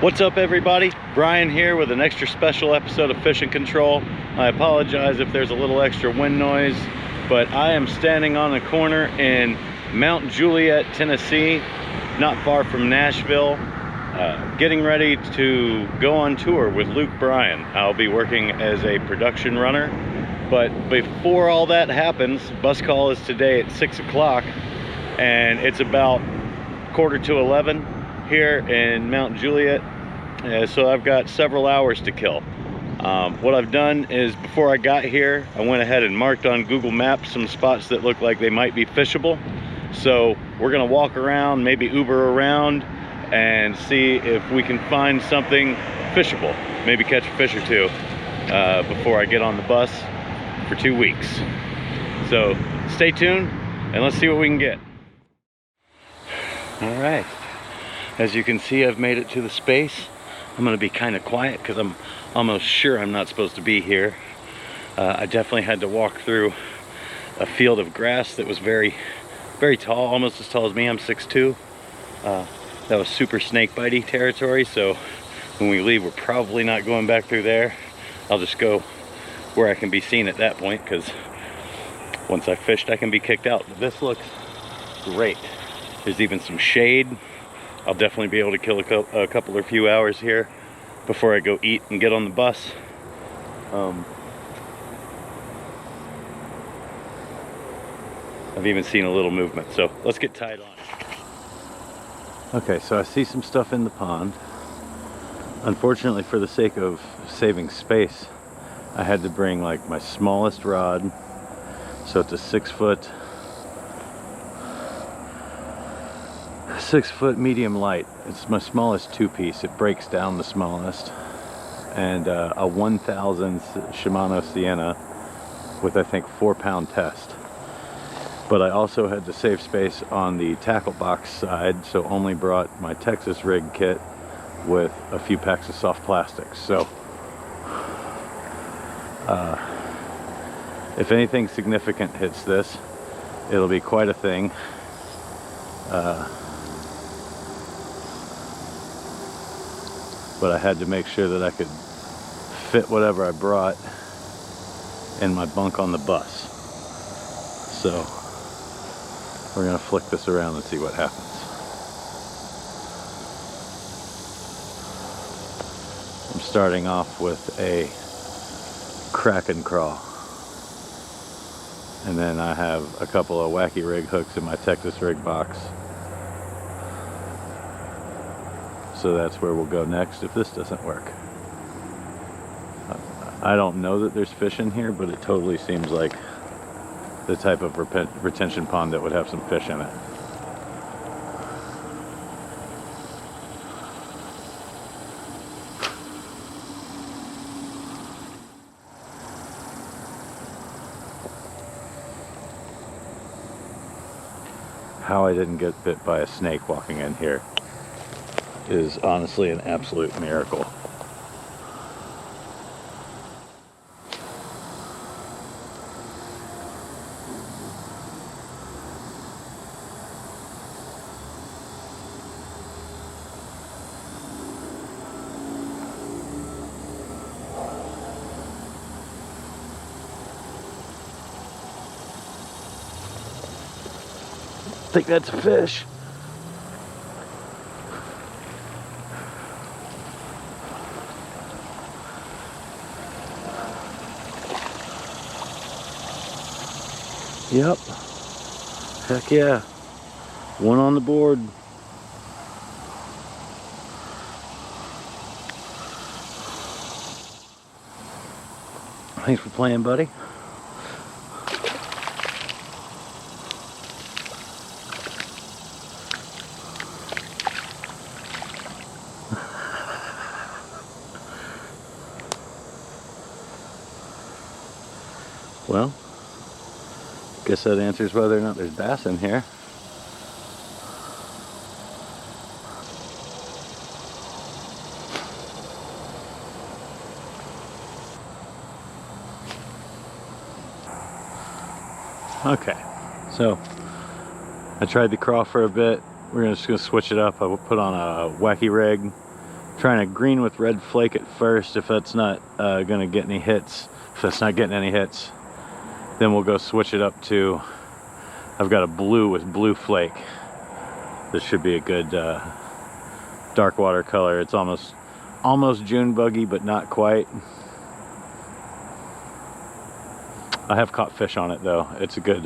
What's up, everybody? Brian here with an extra special episode of Fishing Control. I apologize if there's a little extra wind noise, but I am standing on a corner in Mount Juliet, Tennessee, not far from Nashville, getting ready to go on tour with Luke Bryan. I'll be working as a production runner, but before all that happens, bus call is today at 6 o'clock, and it's about 10:45 here in Mount Juliet. So I've got several hours to kill. What I've done is, before I got here, I went ahead and marked on Google Maps some spots that look like they might be fishable. So we're gonna walk around, maybe Uber around, and see if we can find something fishable. Maybe catch a fish or two before I get on the bus for 2 weeks. So stay tuned and let's see what we can get. All right, as you can see, I've made it to the space. I'm gonna be kind of quiet because I'm almost sure I'm not supposed to be here. I definitely had to walk through a field of grass that was very, very tall, almost as tall as me. I'm 6'2". That was super snake bitey territory, so when we leave, we're probably not going back through there. I'll just go where I can be seen at that point, because once I fished, I can be kicked out. But this looks great. There's even some shade. I'll definitely be able to kill a couple or few hours here before I go eat and get on the bus. I've even seen a little movement, so let's get tied on. Okay, so I see some stuff in the pond. Unfortunately, for the sake of saving space, I had to bring like my smallest rod. So it's a 6 foot medium light. It's my smallest 2-piece. It breaks down the smallest. And a 1000 Shimano Sienna with, I think, 4-pound test. But I also had to save space on the tackle box side, so only brought my Texas rig kit with a few packs of soft plastics. So if anything significant hits this, it'll be quite a thing. But I had to make sure that I could fit whatever I brought in my bunk on the bus. So we're gonna flick this around and see what happens. I'm starting off with a crack and crawl. And then I have a couple of wacky rig hooks in my Texas rig box. So that's where we'll go next if this doesn't work. I don't know that there's fish in here, but it totally seems like the type of retention pond that would have some fish in it. How I didn't get bit by a snake walking in here is honestly an absolute miracle. I think that's a fish. Yep. Heck yeah. One on the board. Thanks for playing, buddy. Well, guess that answers whether or not there's bass in here. Okay, so I tried the crawl for a bit. We're just gonna switch it up. I will put on a wacky rig Trying to green with red flake at first. If that's not gonna get any hits, if that's not getting any hits, then we'll go switch it up to, I've got a blue with blue flake. This should be a good dark water color. It's almost June buggy, but not quite. I have caught fish on it though. It's a good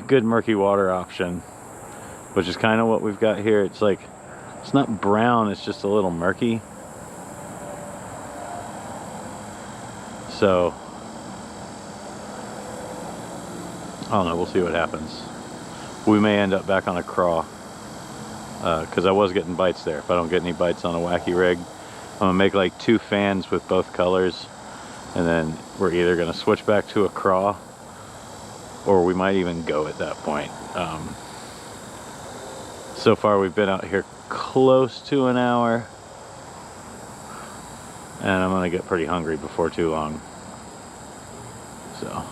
good murky water option, which is kind of what we've got here. It's like, it's not brown, it's just a little murky. So I don't know, we'll see what happens. We may end up back on a craw, because I was getting bites there. If I don't get any bites on a wacky rig, I'm gonna make like 2 fans with both colors, and then we're either gonna switch back to a craw, or we might even go at that point. So far we've been out here close to an hour, and I'm gonna get pretty hungry before too long. So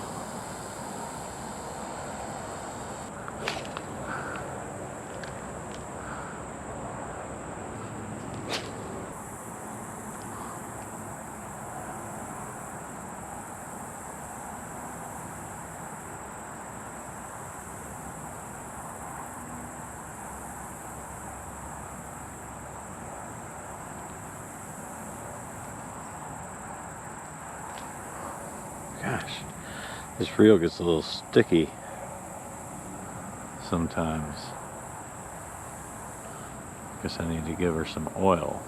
gosh, this reel gets a little sticky sometimes. Guess I need to give her some oil.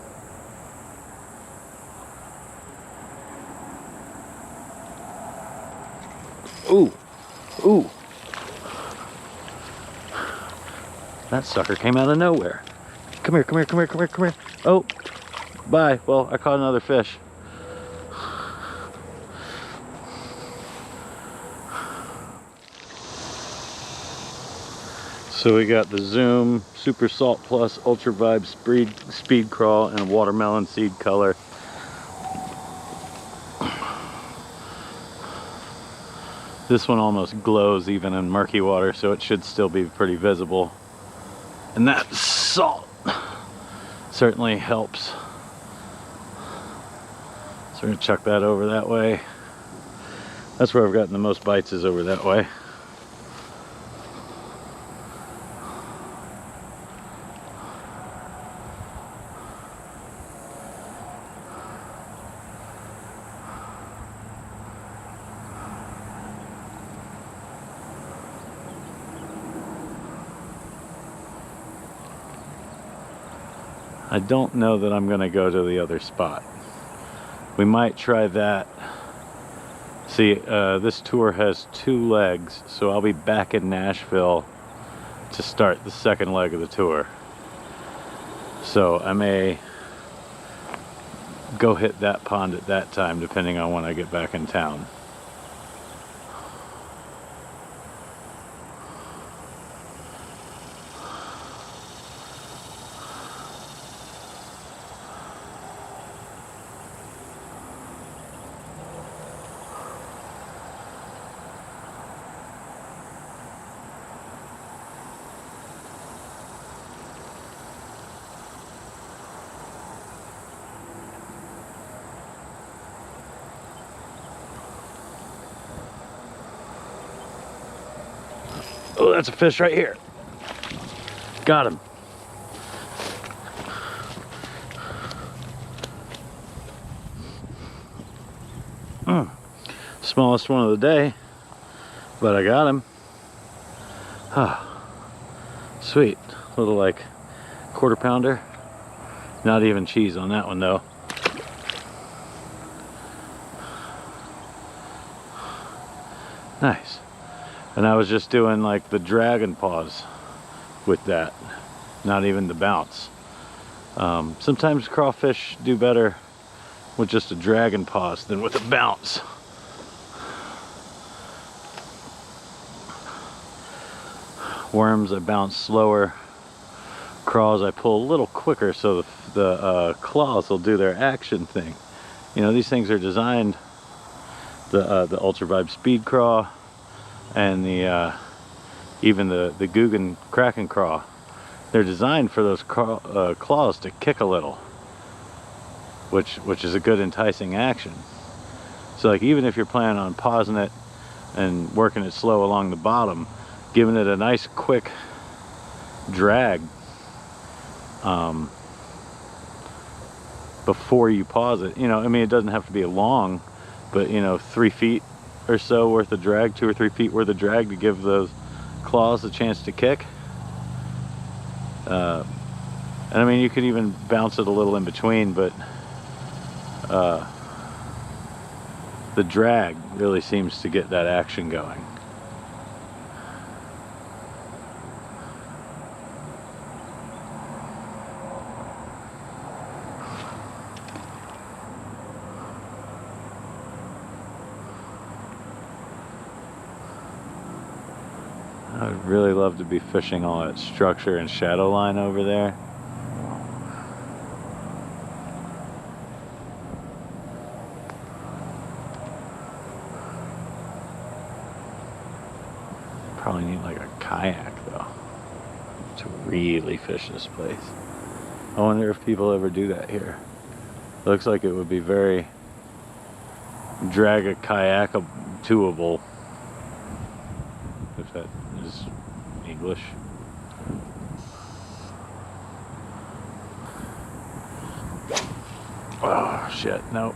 Ooh, ooh. That sucker came out of nowhere. Come here, come here, come here, come here, come here. Oh, bye. Well, I caught another fish. So we got the Zoom Super Salt Plus Ultra Vibe Speed Crawl and watermelon seed color. This one almost glows even in murky water, so it should still be pretty visible. And that salt certainly helps. So we're gonna chuck that over that way. That's where I've gotten the most bites, is over that way. I don't know that I'm gonna go to the other spot. We might try that. See, this tour has 2 legs, so I'll be back in Nashville to start the second leg of the tour. So I may go hit that pond at that time, depending on when I get back in town. Oh, that's a fish right here. Got him. Smallest one of the day, but I got him. Ah, sweet. Little like 1/4 pounder. Not even cheese on that one though. Nice. And I was just doing like the dragon paws with that, not even the bounce. Sometimes crawfish do better with just a dragon paws than with a bounce. Worms I bounce slower. Craws I pull a little quicker, so the claws will do their action thing. You know, these things are designed, the Ultra Vibe Speed Craw and the even the Guggen Kraken Craw they're designed for those claws to kick a little, which is a good enticing action. So like even if you're planning on pausing it and working it slow along the bottom, giving it a nice quick drag before you pause it. You know, I mean, it doesn't have to be long, but you know, 3 feet or so worth of drag, 2 or 3 feet worth of drag to give those claws a chance to kick. And I mean, you could even bounce it a little in between, but the drag really seems to get that action going. I would really love to be fishing all that structure and shadow line over there. Probably need like a kayak though to really fish this place. I wonder if people ever do that here. Looks like it would be very drag a kayak toable, if that is English. Oh shit, nope.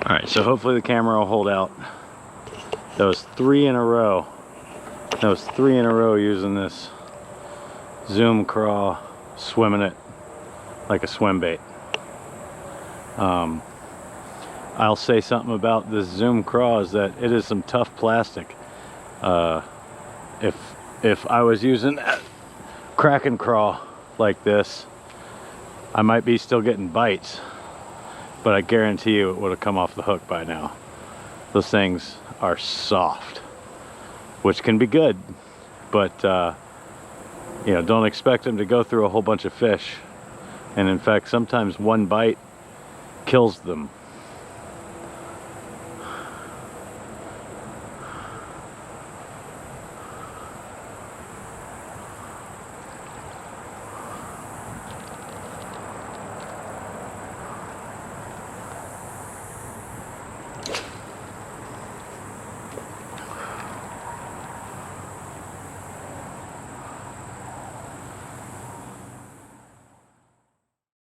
Alright, so hopefully the camera will hold out. That was 3 in a row. That was 3 in a row using this Zoom craw, swimming it like a swim bait. I'll say something about this Zoom craw is that it is some tough plastic. If I was using that Kraken craw like this, I might be still getting bites, but I guarantee you it would have come off the hook by now. Those things are soft, which can be good, but you know, don't expect them to go through a whole bunch of fish. And in fact, sometimes one bite kills them.